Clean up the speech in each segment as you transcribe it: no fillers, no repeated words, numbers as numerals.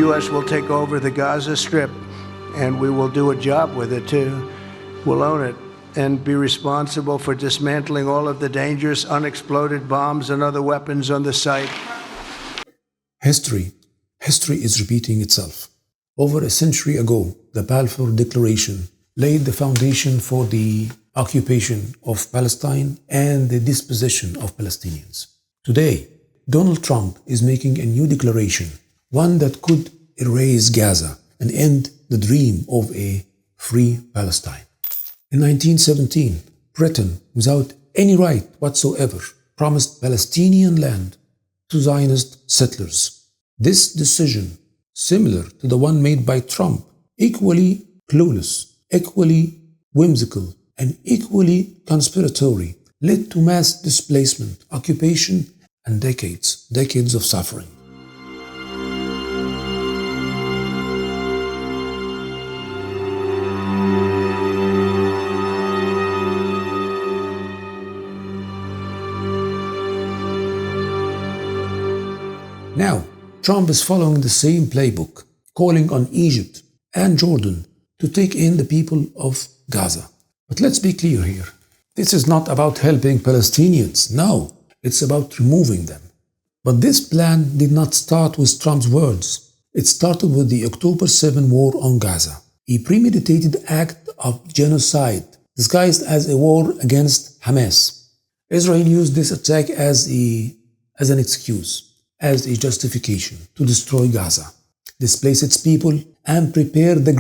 U.S. will take over the Gaza Strip, and we will do a job with it too. We'll own it and be responsible for dismantling all of the dangerous unexploded bombs and other weapons on the site. History is repeating itself. Over a century ago, the Balfour Declaration laid the foundation for the occupation of Palestine and the dispossession of Palestinians. Today, Donald Trump is making a new declaration, one that could erase Gaza and end the dream of a free Palestine. In 1917, Britain, without any right whatsoever, promised Palestinian land to Zionist settlers. This decision, similar to the one made by Trump, equally clueless, equally whimsical, and equally conspiratory, led to mass displacement, occupation, and decades of suffering. Now, Trump is following the same playbook, calling on Egypt and Jordan to take in the people of Gaza. But let's be clear here. This is not about helping Palestinians. No, it's about removing them. But this plan did not start with Trump's words. It started with the October 7 war on Gaza, a premeditated act of genocide disguised as a war against Hamas. Israel used this attack as an excuse, as a justification to destroy Gaza, displace its people, and prepare the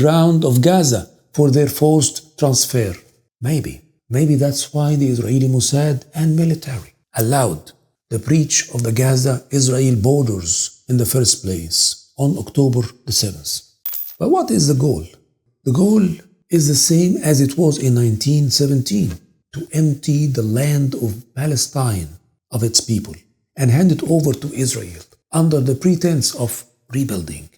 ground of Gaza for their forced transfer. Maybe that's why the Israeli Mossad and military allowed the breach of the Gaza-Israel borders in the first place on October the 7th. But what is the goal? The goal is the same as it was in 1917, to empty the land of Palestine of its people and hand it over to Israel under the pretense of rebuilding.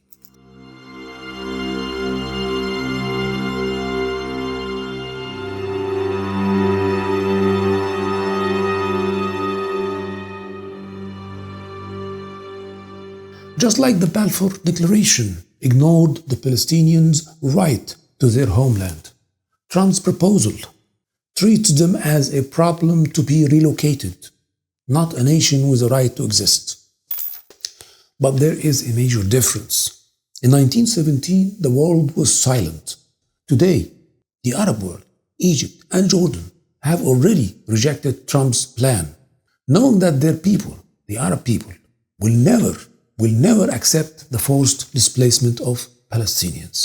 Just like the Balfour Declaration ignored the Palestinians' right to their homeland, Trump's proposal treats them as a problem to be relocated, not a nation with a right to exist. But there is a major difference. In 1917, the world was silent. Today, the Arab world, Egypt and Jordan, have already rejected Trump's plan, knowing that their people, the Arab people, will never accept the forced displacement of Palestinians.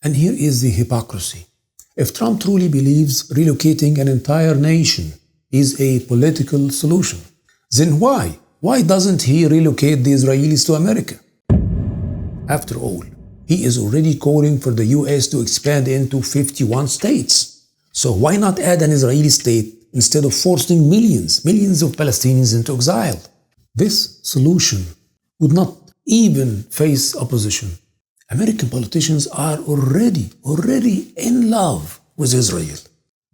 And here is the hypocrisy. If Trump truly believes relocating an entire nation is a political solution, then why doesn't he relocate the Israelis to America? After all, he is already calling for the US to expand into 51 states. So why not add an Israeli state instead of forcing millions of Palestinians into exile? This solution would not even face opposition. American politicians are already in love with Israel.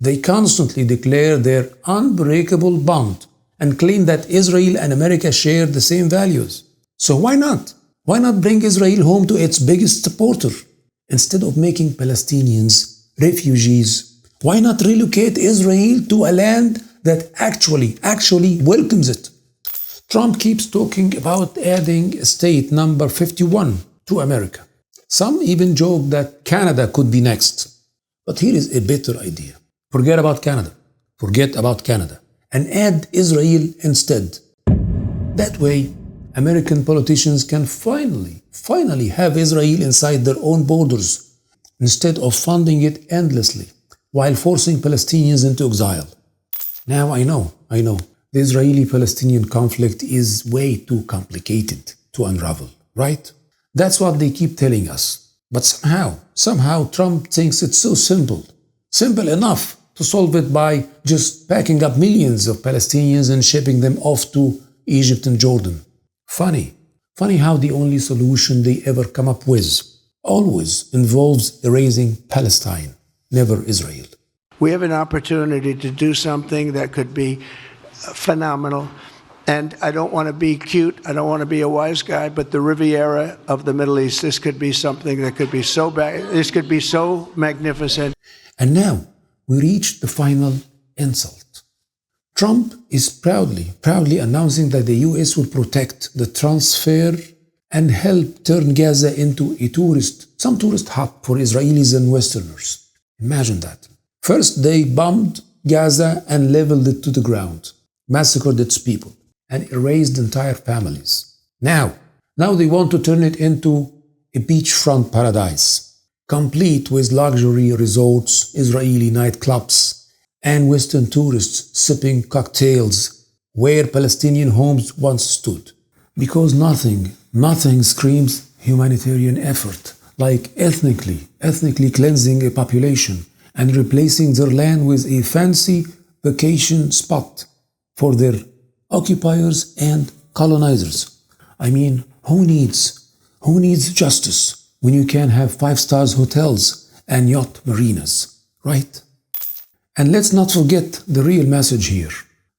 They constantly declare their unbreakable bond and claim that Israel and America share the same values. So why not? Why not bring Israel home to its biggest supporter? Instead of making Palestinians refugees, why not relocate Israel to a land that actually welcomes it? Trump keeps talking about adding state number 51 to America. Some even joke that Canada could be next. But here is a better idea. Forget about Canada and add Israel instead. That way, American politicians can finally have Israel inside their own borders instead of funding it endlessly while forcing Palestinians into exile. Now I know, the Israeli-Palestinian conflict is way too complicated to unravel, right? That's what they keep telling us. But somehow Trump thinks it's so simple enough to solve it by just packing up millions of Palestinians and shipping them off to Egypt and Jordan. Funny how the only solution they ever come up with always involves erasing Palestine, never Israel. We have an opportunity to do something that could be phenomenal And I don't want to be cute, I don't want to be a wise guy, but the Riviera of the Middle East, this could be something that could be so bad, this could be so magnificent. And now we reach the final insult. Trump is proudly announcing that the US will protect the transfer and help turn Gaza into some tourist hub for Israelis and Westerners. Imagine that. First, they bombed Gaza and leveled it to the ground, massacred its people, and erased entire families. Now they want to turn it into a beachfront paradise, complete with luxury resorts, Israeli nightclubs, and Western tourists sipping cocktails where Palestinian homes once stood. Because nothing screams humanitarian effort like ethnically cleansing a population and replacing their land with a fancy vacation spot for their occupiers and colonizers. I mean, who needs justice when you can have 5-star hotels and yacht marinas, right? And let's not forget the real message here.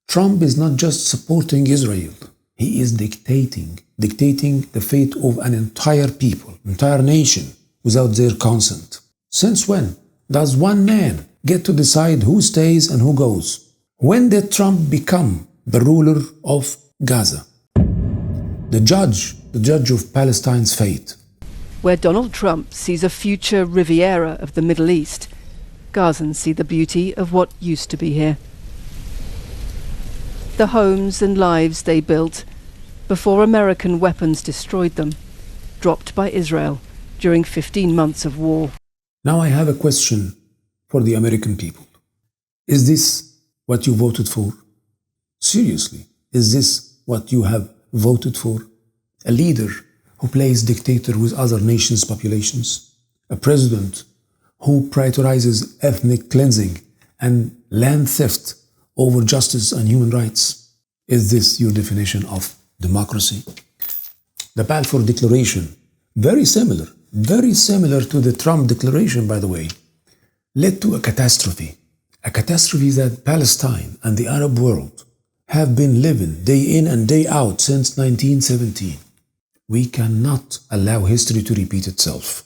Trump is not just supporting Israel. He is dictating the fate of an entire people, entire nation, without their consent. Since when does one man get to decide who stays and who goes? When did Trump become the ruler of Gaza? The judge of Palestine's fate. Where Donald Trump sees a future Riviera of the Middle East, Gazans see the beauty of what used to be here. The homes and lives they built before American weapons destroyed them, dropped by Israel during 15 months of war. Now I have a question for the American people. Is this what you voted for? Seriously, is this what you have voted for? A leader who plays dictator with other nations' populations? A president who prioritizes ethnic cleansing and land theft over justice and human rights? Is this your definition of democracy? The Balfour Declaration, very similar to the Trump Declaration, by the way, led to a catastrophe that Palestine and the Arab world have been living day in and day out since 1917. We cannot allow history to repeat itself.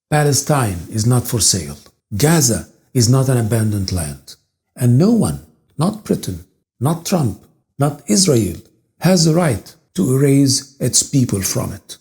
Palestine is not for sale. Gaza is not an abandoned land. And no one, not Britain, not Trump, not Israel, has the right to erase its people from it.